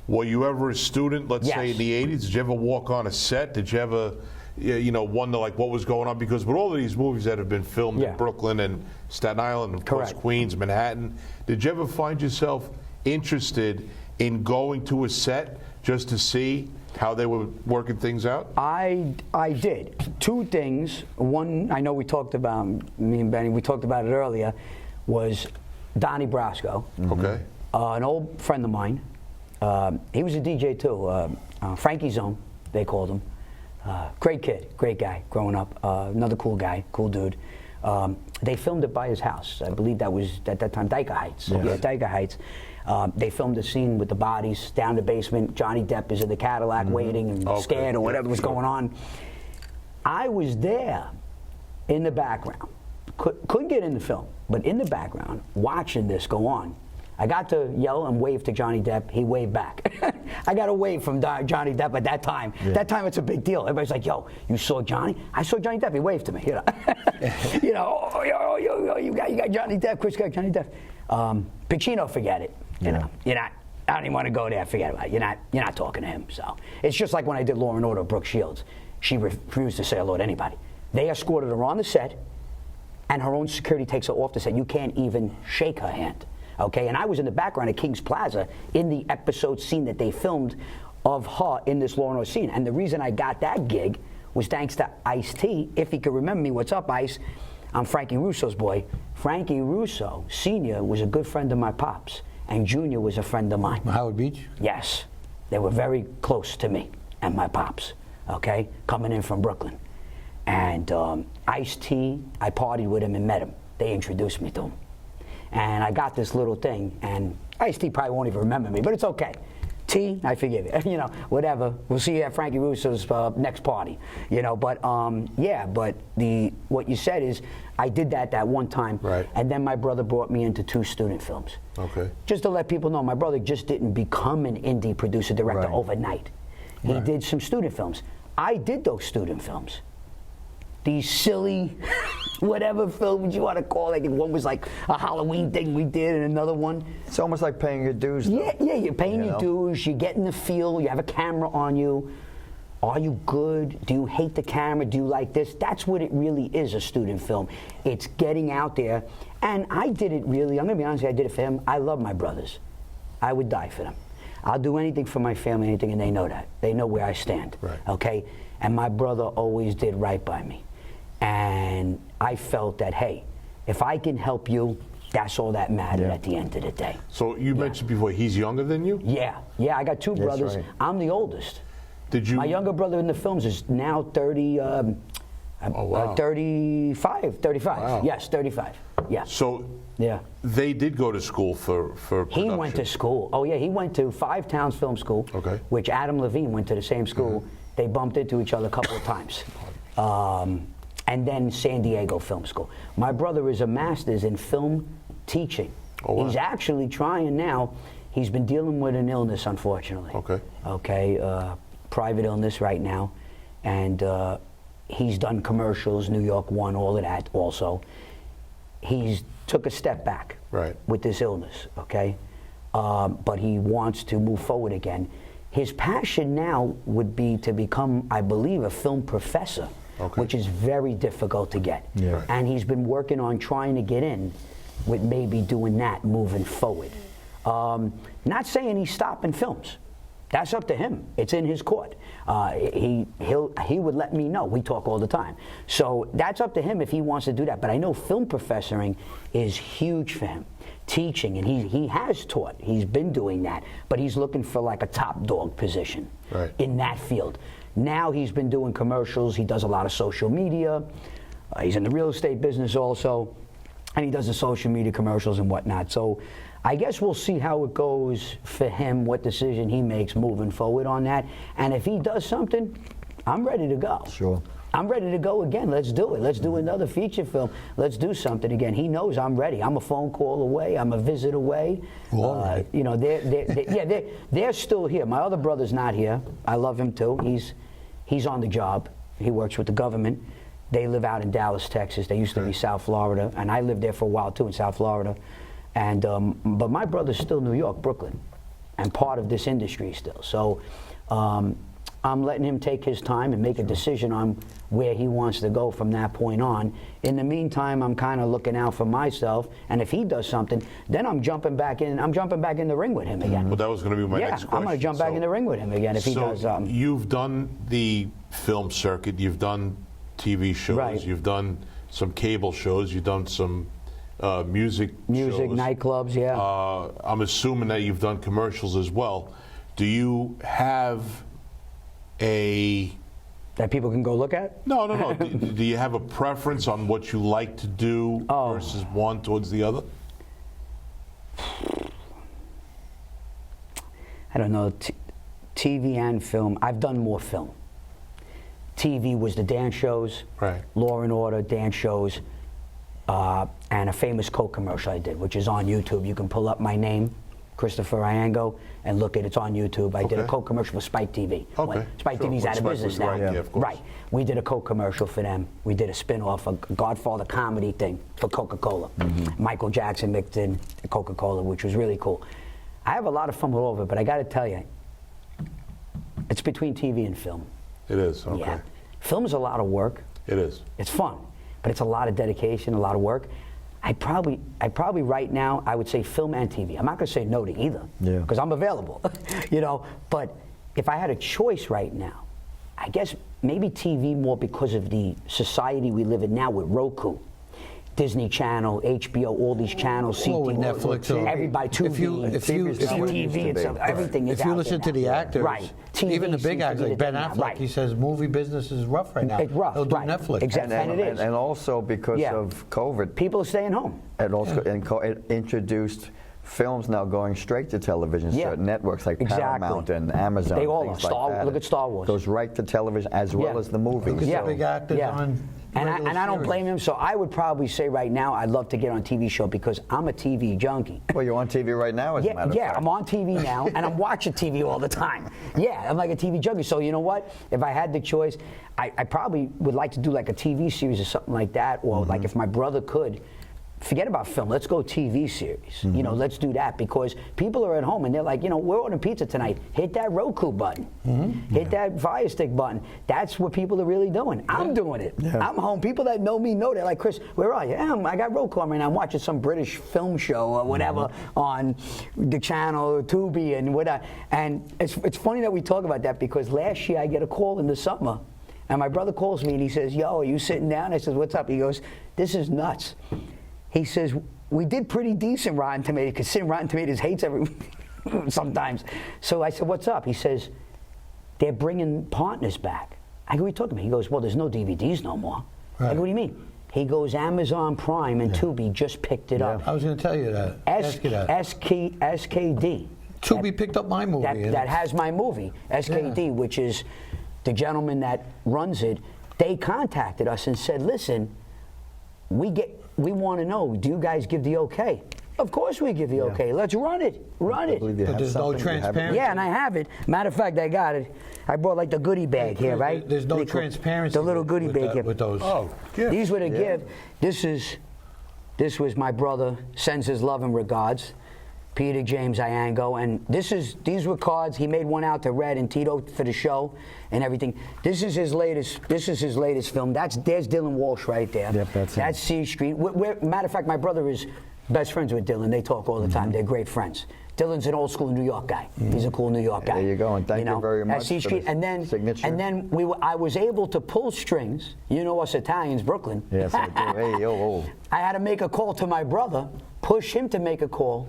were you ever a student, let's say in the 80s? Did you ever walk on a set? Did you ever, you know, wonder like what was going on? Because with all of these movies that have been filmed in Brooklyn and Staten Island, and of course Queens, Manhattan, did you ever find yourself interested in going to a set just to see how they were working things out? I did. Two things. One, I know we talked about, me and Benny, we talked about it earlier, was Donnie Brasco. Okay. An old friend of mine. He was a DJ too. Frankie Zone, they called him. Great kid, great guy growing up. Another cool guy, cool dude. They filmed it by his house. I believe that was at that time Dyker Heights. Yeah, Dyker Heights. They filmed the scene with the bodies down the basement. Johnny Depp is in the Cadillac waiting and scared or whatever was going on. I was there in the background. Couldn't get in the film, but in the background watching this go on. I got to yell and wave to Johnny Depp. He waved back. I got a wave from Johnny Depp at that time. That time it's a big deal. Everybody's like, "Yo, you saw Johnny?" I saw Johnny Depp. He waved to me. You know, you know, you got Johnny Depp. Chris got Johnny Depp. Pacino, forget it. You know, you're not. I don't even want to go there. Forget about it. You're not talking to him. So it's just like when I did Law and Order, Brooke Shields. She refused to say hello to anybody. They escorted her on the set, and her own security takes her off the set. You can't even shake her hand. Okay, and I was in the background at King's Plaza in the episode scene that they filmed of her in this Law and Order scene. And the reason I got that gig was thanks to Ice-T. If he could remember me, what's up, Ice? I'm Frankie Russo's boy. Frankie Russo, Sr., was a good friend of my pops, and Junior was a friend of mine. Howard Beach? Yes, they were very close to me and my pops, okay, coming in from Brooklyn. And Ice-T, I partied with him and met him. They introduced me to him. and I got this little thing, and Ice-T probably won't even remember me, but it's okay. T, I forgive you. You know, whatever. We'll see you at Frankie Russo's next party. You know, but yeah. But what you said is, I did that one time, right. And then my brother brought me into 2 student films. Okay. Just to let people know, my brother just didn't become an indie producer director overnight. He did some student films. I did those student films. These silly, whatever films you want to call it. One was like a Halloween thing we did, and another one. It's almost like paying your dues, though. Yeah, you're paying your dues, you're getting the feel, you have a camera on you. Are you good? Do you hate the camera? Do you like this? That's what it really is, a student film. It's getting out there. And I did it really, I'm going to be honest with you, I did it for him. I love my brothers. I would die for them. I'll do anything for my family, anything, and they know that. They know where I stand, okay? And my brother always did right by me. And I felt that, hey, if I can help you, that's all that mattered at the end of the day. So you mentioned before, he's younger than you? Yeah, I got 2 brothers. Right. I'm the oldest. Did you? My younger brother in the films is now 35. Wow. Yes, 35. Yeah. So they did go to school for production. He went to school. Oh yeah, he went to Five Towns Film School, which Adam Levine went to the same school. They bumped into each other a couple of times. And then San Diego Film School. My brother is a master's in film teaching. Oh, wow. He's actually trying now. He's been dealing with an illness, unfortunately. Okay, private illness right now. And he's done commercials, New York One, all of that also. He's took a step back with this illness, okay? But he wants to move forward again. His passion now would be to become, I believe, a film professor. Which is very difficult to get. And he's been working on trying to get in with maybe doing that moving forward. Not saying he's stopping films. That's up to him. It's in his court. He would let me know. We talk all the time. So that's up to him if he wants to do that. But I know film professoring is huge for him. Teaching, and he has taught. He's been doing that. But he's looking for like a top dog position in that field. Now he's been doing commercials. He does a lot of social media. He's in the real estate business also. And he does the social media commercials and whatnot. So I guess we'll see how it goes for him, what decision he makes moving forward on that. And if he does something, I'm ready to go. Sure. I'm ready to go again. Let's do it. Let's do another feature film. Let's do something again. He knows I'm ready. I'm a phone call away. I'm a visit away. You know, they're still here. My other brother's not here. I love him too. He's on the job. He works with the government. They live out in Dallas, Texas. They used to be South Florida, and I lived there for a while too in South Florida. And but my brother's still New York, Brooklyn, and part of this industry still. So I'm letting him take his time and make a decision on where he wants to go from that point on. In the meantime, I'm kind of looking out for myself, and if he does something, then I'm jumping back in. I'm jumping back in the ring with him again. Well, that was going to be my next question. I'm going to jump back in the ring with him again if he does. You've done the film circuit. You've done TV shows. You've done some cable shows. You've done some music shows. Nightclubs. Yeah. I'm assuming that you've done commercials as well. Do you have that people can go look at? No. Do you have a preference on what you like to do versus one towards the other? I don't know. TV and film. I've done more film. TV was the dance shows, Law and Order, dance shows, and a famous Coke commercial I did, which is on YouTube. You can pull up my name, Christopher Iango, and look at it. It's on YouTube. I did a Coke commercial for Spike TV. Spike TV's out of business now. Right. We did a Coke commercial for them. We did a spin-off, a Godfather comedy thing for Coca-Cola. Michael Jackson mixed in Coca-Cola, which was really cool. I have a lot of fun with all of it, but I got to tell you, it's between TV and film. It is, okay. Yeah. Film is a lot of work. It is. It's fun, but it's a lot of dedication, a lot of work. I probably right now, I would say film and TV. I'm not going to say no to either, because I'm available, you know. But if I had a choice right now, I guess maybe TV more because of the society we live in now with Roku. Disney Channel, HBO, all these channels, Well, with CTV, Netflix, everybody, Tubi, TV, everything is if you out listen there to the now. actors, right. TV even the big seems to actors be like the Ben thing now. Affleck, Right. he says movie business is rough right now. It's rough. They'll do right. Netflix. Exactly. And it is. And also because Yeah. of COVID, People are staying home. and also it introduced films now going straight to television. Yeah. Certain networks like Exactly. Paramount and Amazon. They all things are. like that. Look at Star Wars. Goes right to television as well Yeah. as the movies. Look at Yeah. the big actors on And regular I don't series. blame him. So I would probably say right now I'd love to get on a TV show because I'm a TV junkie. Well, you're on TV right now, as a matter of fact. I'm on TV now, and I'm watching TV all the time. Yeah, I'm like a TV junkie. So you know what? If I had the choice, I probably would like to do like a TV series or something like that, or like if my brother could. Forget about film. Let's go TV series. You know, let's do that because people are at home and they're like, you know, we're ordering pizza tonight. Hit that Roku button. Hit that Fire Stick button. That's what people are really doing. I'm doing it. I'm home. People that know me know. They're like, Chris, where are you? I got Roku on right now. I'm watching some British film show or whatever on the channel, Tubi, and whatever. And it's funny that we talk about that because last year I get a call in the summer. And my brother calls me and he says, yo, are you sitting down? I says, what's up? He goes, this is nuts. He says, we did pretty decent Rotten Tomatoes, because Rotten Tomatoes hates everyone sometimes. So I said, what's up? He says, they're bringing partners back. I go, what are you talking about? He goes, well, there's no DVDs no more. Right. I go, what do you mean? He goes, Amazon Prime and Tubi just picked it up. I was going to tell you that. Ask you that. SKD. Tubi picked up my movie. That has my movie, SKD, which is the gentleman that runs it. They contacted us and said, listen, we want to know, do you guys give the okay? Of course we give the okay. Let's run it. Run it. But there's no transparency. Yeah, and I have it. Matter of fact, I got it. I brought like the goodie bag here, right? There's no transparency. The little goodie bag here. With those. Oh, gift. These were the gift. This was my brother, sends his love and regards, Peter James Iango, and these were cards. He made one out to Red and Tito for the show and everything. This is his latest film. There's Dylan Walsh right there. Yep, that's C Street. Matter of fact, my brother is best friends with Dylan. They talk all the time. They're great friends. Dylan's an old school New York guy. He's a cool New York guy. There you go, and thank you very much At C for Street, the and then signature. I was able to pull strings. You know us Italians, Brooklyn. Yes, I do. Hey, yo. I had to make a call to my brother, push him to make a call,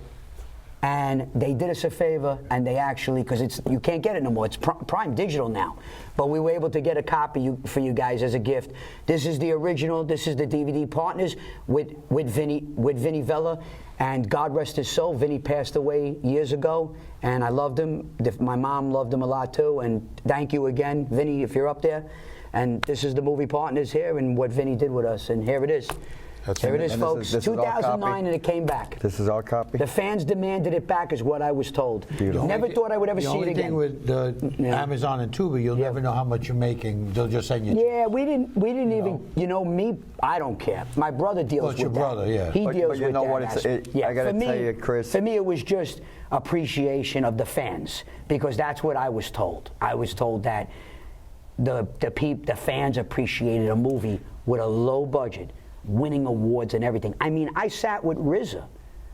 and they did us a favor, and they actually, because you can't get it no more. It's Prime Digital now, but we were able to get a copy for you guys as a gift. This is the original. This is the DVD partners with Vinny Vella, and God rest his soul. Vinny passed away years ago, and I loved him. My mom loved him a lot too. And thank you again, Vinny, if you're up there. And this is the movie partners here, and what Vinny did with us, and here it is. Here it is, folks. This is our 2009, copy? and it came back. This is our copy? The fans demanded it back, is what I was told. Beautiful. Never thought I would ever see it The only again. thing with Amazon and Tubi, you'll never know how much you're making. They'll just send you. Yeah, we didn't even. You know me, I don't care. My brother deals Well, it's with your that. brother, yeah. He But deals you with know that. what, I gotta for me, tell you, Chris. For me, it was just appreciation of the fans, because that's what I was told. I was told that the fans appreciated a movie with a low budget, winning awards and everything. I mean, I sat with RZA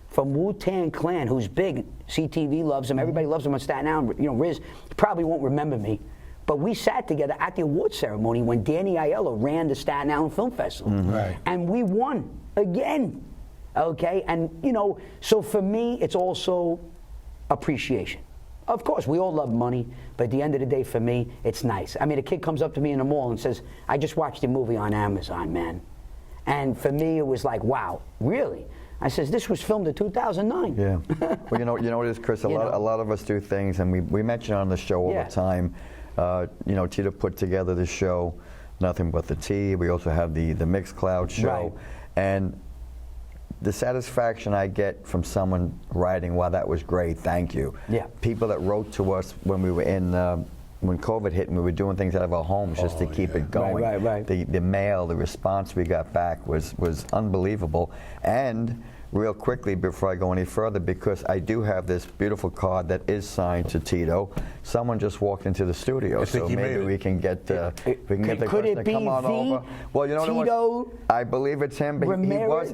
from Wu-Tang Clan, who's big. CTV loves him. Everybody loves him on Staten Island. You know, Riz probably won't remember me, but we sat together at the award ceremony when Danny Aiello ran the Staten Island Film Festival, Right. and we won again. Okay, and you know, so for me, it's also appreciation. Of course, we all love money, but at the end of the day, for me, it's nice. I mean, a kid comes up to me in the mall and says, "I just watched your movie on Amazon, man." And for me, it was like, wow, really? I says, this was filmed in 2009. Yeah. Well, you know what it is, Chris? A lot of us do things, and we mention on the show all the time. You know, Tito put together the show, Nothing But the Tea. We also have the Mixcloud show. Right. And the satisfaction I get from someone writing, wow, that was great, thank you. Yeah. People that wrote to us when we were when COVID hit and we were doing things out of our homes just to keep it going. Right. The mail, the response we got back was unbelievable. And real quickly, before I go any further, because I do have this beautiful card that is signed to Tito. Someone just walked into the studio, think so he maybe made it. we can get the Could person it to be come on the over. Well, you know Tito what? I believe it's him, but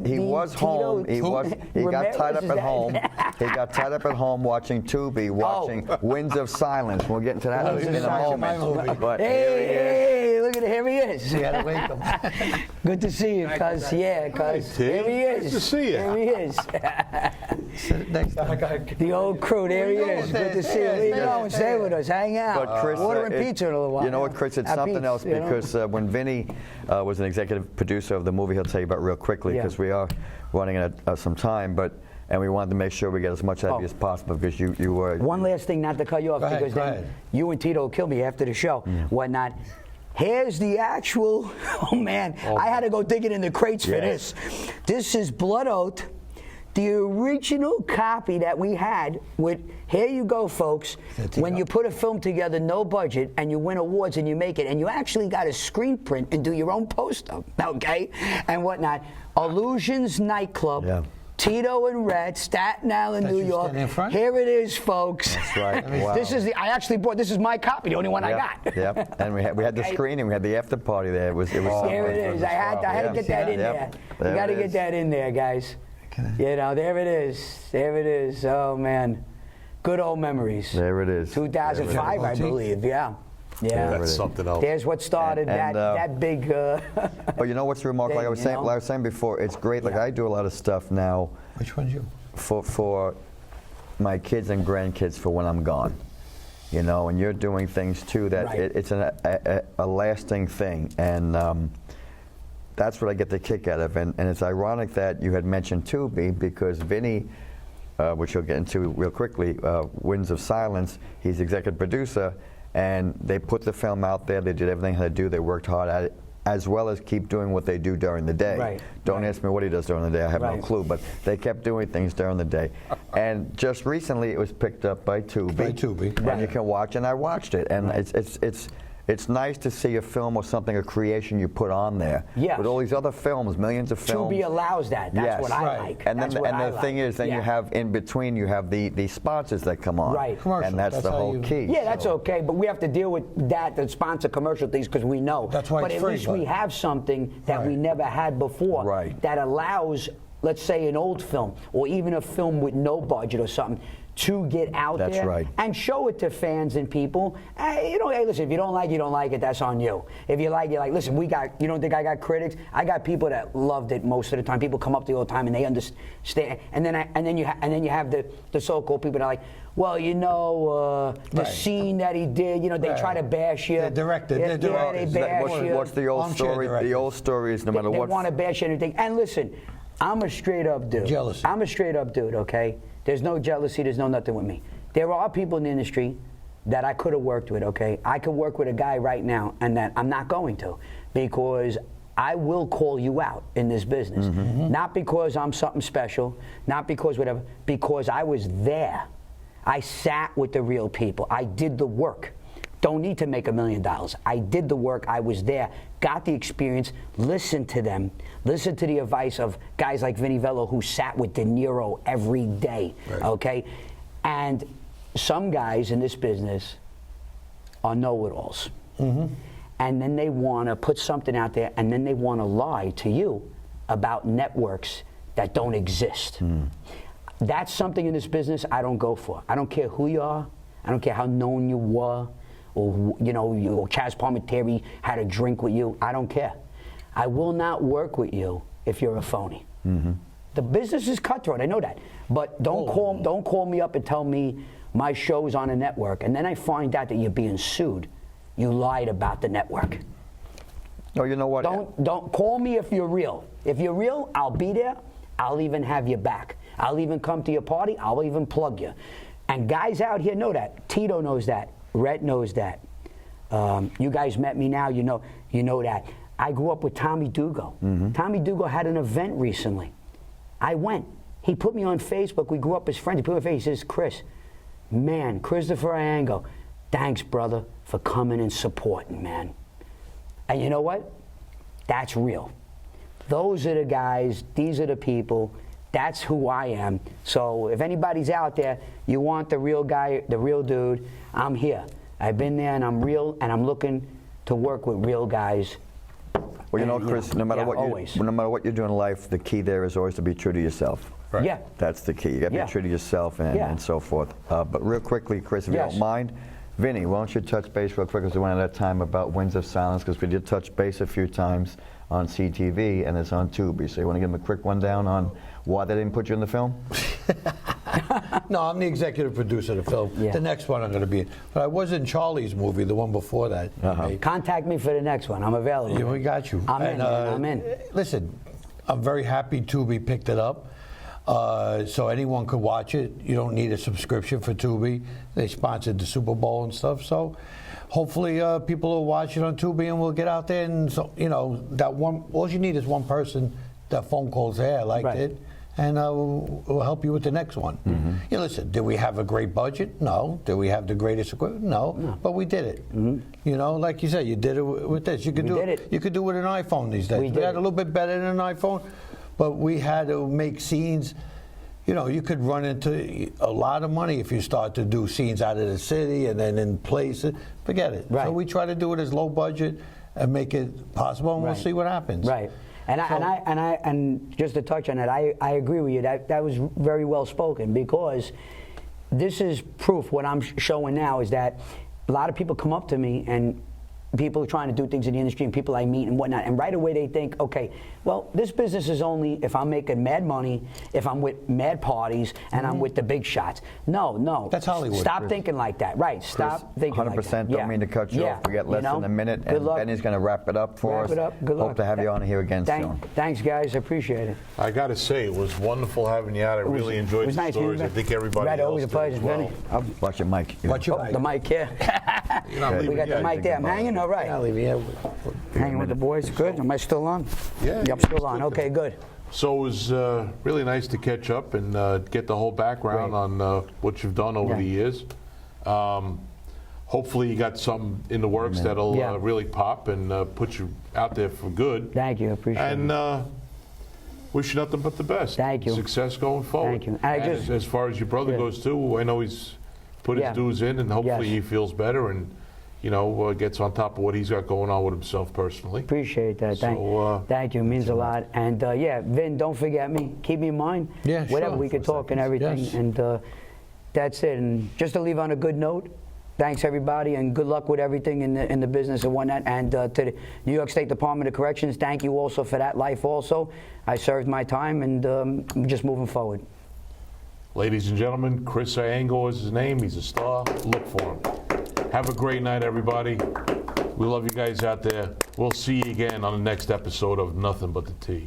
he was home. He got tied up Ramirez, at home. He got tied up at home watching Tubi, watching Winds of Silence. We'll get into that in a moment. But Hey, look at it. Here he is. You gotta wake him. Good to see you, cuz. Yeah, cuz. Hi, T. Here he is. Nice to see you. Here he is. Sit next time. The old crew. There he is. Good to see you. Where you going? Stay with us. Hang out. But Chris, Water and pizza in a little while. You know what, Chris? It's At something Pete's, else you know? because when Vinny was an executive producer of the movie, he'll tell you about real quickly Yeah. because we are running out of some time, and we wanted to make sure we get as much out of you as possible because you were. One last thing, not to cut you off, Go ahead, because go then ahead. you and Tito will kill me after the show, whatnot. Here's the actual, oh man, I had to go digging in the crates for Yes. this. This is Blood Oath, the original copy that we had with, here you go, folks. When you put a film together, no budget, and you win awards and you make it, and you actually got a screen print and do your own poster, okay, and whatnot. Illusions Nightclub. Yeah. Tito and Red, Staten Island, That New you York. stand in front? Here it is, folks. That's right. Wow. This is I actually bought. This is my copy, the only one I got. Yep. And we had the Okay. screening. We had the after party there. It was. Here it is. I had to get that in there. There You got to it get is. that in there, guys. You know, there it is. There it is. Oh man, good old memories. There it is. 2005, I believe. Yeah. Yeah. That's something else. There's what started And, that big. But you know what's remarkable? Like I was thing, you saying, know? like I was saying before, it's great. Like I do a lot of stuff now Which one's you? for my kids and grandkids for when I'm gone. You know, and you're doing things too that Right. it's a lasting thing, and that's what I get the kick out of. And it's ironic that you had mentioned Tubi because Vinny, which you'll get into real quickly, Winds of Silence, he's executive producer, and they put the film out there. They did everything they do. They worked hard at it, as well as keep doing what they do during the day. Right. Don't ask me what he does during the day. I have Right. no clue. But they kept doing things during the day. And just recently, it was picked up by Tubi. By Tubi. And you can watch, and I watched it. And it's nice to see a film or something, a creation you put on there. Yes. With all these other films, millions of films. Tubi allows that. That's Yes. what I Right. like. And then That's what I the thing like. is, then Yeah. you have in between, you have the sponsors that come on. Right. Commercials. And that's That's the how whole you- key. Yeah, that's okay, but we have to deal with that, the sponsor commercial things, because we know. That's why but it's at free, least but- we have something that we Right. never had before Right. that allows, let's say, an old film or even a film with no budget or something to get out That's there right. and show it to fans and people. Hey, hey, listen, if you don't like it, you don't like it. That's on you. If you like it, like, listen, you don't think I got critics? I got people that loved it most of the time. People come up to you all the time and they understand. And then you have the so-called people that are like, well, you know, the Right. scene that he did, you know, they Right. try to bash you. The director, Yeah, the director. they Is that- bash you. what's the old Armchair story? director. The old story is no matter They what. want to bash anything. And listen, I'm a straight up dude. Jealousy. I'm a straight up dude, okay? There's no jealousy, there's no nothing with me. There are people in the industry that I could have worked with, okay? I could work with a guy right now, and that I'm not going to, because I will call you out in this business. Not because I'm something special, not because whatever, because I was there. I sat with the real people. I did the work. Don't need to make $1 million. I did the work. I was there, got the experience, listened to them, listened to the advice of guys like Vinny Vello who sat with De Niro every day, okay? And some guys in this business are know-it-alls. And then they want to put something out there, and then they want to lie to you about networks that don't exist. That's something in this business I don't go for. I don't care who you are. I don't care how known you were, or you know, or Chaz Palminteri had a drink with you. I don't care. I will not work with you if you're a phony. The business is cutthroat. I know that, but don't call me up and tell me my show's on a network, and then I find out that you're being sued. You lied about the network. No, you know what? Don't call me if you're real. If you're real, I'll be there. I'll even have your back. I'll even come to your party. I'll even plug you. And guys out here know that. Tito knows that. Rhett knows that. You guys met me now. You know that. I grew up with Tommy Dugo. Tommy Dugo had an event recently. I went. He put me on Facebook. We grew up as friends. He put me on Facebook. He says, Chris, man, Christopher Iango, thanks, brother, for coming and supporting, man. And you know what? That's real. Those are the guys. These are the people. That's who I am. So if anybody's out there, you want the real guy, the real dude, I'm here. I've been there, and I'm real, and I'm looking to work with real guys. Well, you know, And, Chris, no matter always. no matter what you do in life, the key there is always to be true to yourself. Right. Yeah. That's the key. You got to Yeah. be true to yourself and so forth. But real quickly, Chris, if you Yes. don't mind, Vinny, why don't you touch base real quick, because we went at that time about Winds of Silence, because we did touch base a few times on CTV, and it's on Tubi. So you want to give them a quick rundown on why they didn't put you in the film? No, I'm the executive producer of the film. Yeah. The next one I'm going to be in. But I was in Charlie's movie, the one before that. Contact me for the next one. I'm available. Yeah, we got you. I'm in, man, I'm in. Listen, I'm very happy Tubi picked it up. So anyone could watch it. You don't need a subscription for Tubi. They sponsored the Super Bowl and stuff. So hopefully people will watch it on Tubi, and we'll get out there. And, so, you know, that one, all you need is one person that phone calls, hey, I liked it. And we'll help you with the next one. You know, listen, did we have a great budget? No. Did we have the greatest equipment? No. But we did it. You know, like you said, you did it with this. You could do it. You could do it with an iPhone these days. We had a little bit better than an iPhone, but we had to make scenes. You know, you could run into a lot of money if you start to do scenes out of the city and then in places. Forget it. So we try to do it as low budget and make it possible, and we'll see what happens. And just to touch on that, I agree with you. That was very well spoken, because this is proof. What I'm showing now is that a lot of people come up to me, and people are trying to do things in the industry, and people I meet and whatnot, and right away they think, okay, well, this business is only if I'm making mad money, if I'm with mad parties, and I'm with the big shots. No. That's Hollywood. Stop thinking like that. Right. Stop thinking 100% like that. don't mean to cut you off. We got less than a minute, and Benny's going to wrap it up for us. Good luck. Hope to have you on here again soon. Thanks, guys. I appreciate it. I got to say, it was wonderful having you out. I really enjoyed the stories. I think everybody else always a pleasure, did as well. Benny. Watch your mic. Watch your mic. The mic here. You're not leaving We got yet. the mic there. I'm hanging, all right. I'll leave you. Hanging with the boys. Good. Am I still on? Yeah, I'm still on. Okay, good. So it was really nice to catch up and get the whole background on what you've done over the years. Hopefully you got something in the works that'll really pop and put you out there for good. Thank you. Appreciate it. And wish you nothing but the best. Thank you. Success going forward. Thank you. And as far as your brother goes too, I know he's put his dues in, and hopefully he feels better and gets on top of what he's got going on with himself personally. Appreciate that. Thank you. It means a lot. And Vin, don't forget me. Keep me in mind. Yeah, whatever, sure. we could talk and everything. Yes. And that's it. And just to leave on a good note, thanks everybody, and good luck with everything in the business and whatnot. And to the New York State Department of Corrections, thank you also for that life also. I served my time, and I'm just moving forward. Ladies and gentlemen, Chris Iango is his name. He's a star. Look for him. Have a great night, everybody. We love you guys out there. We'll see you again on the next episode of Nothing But the Tea.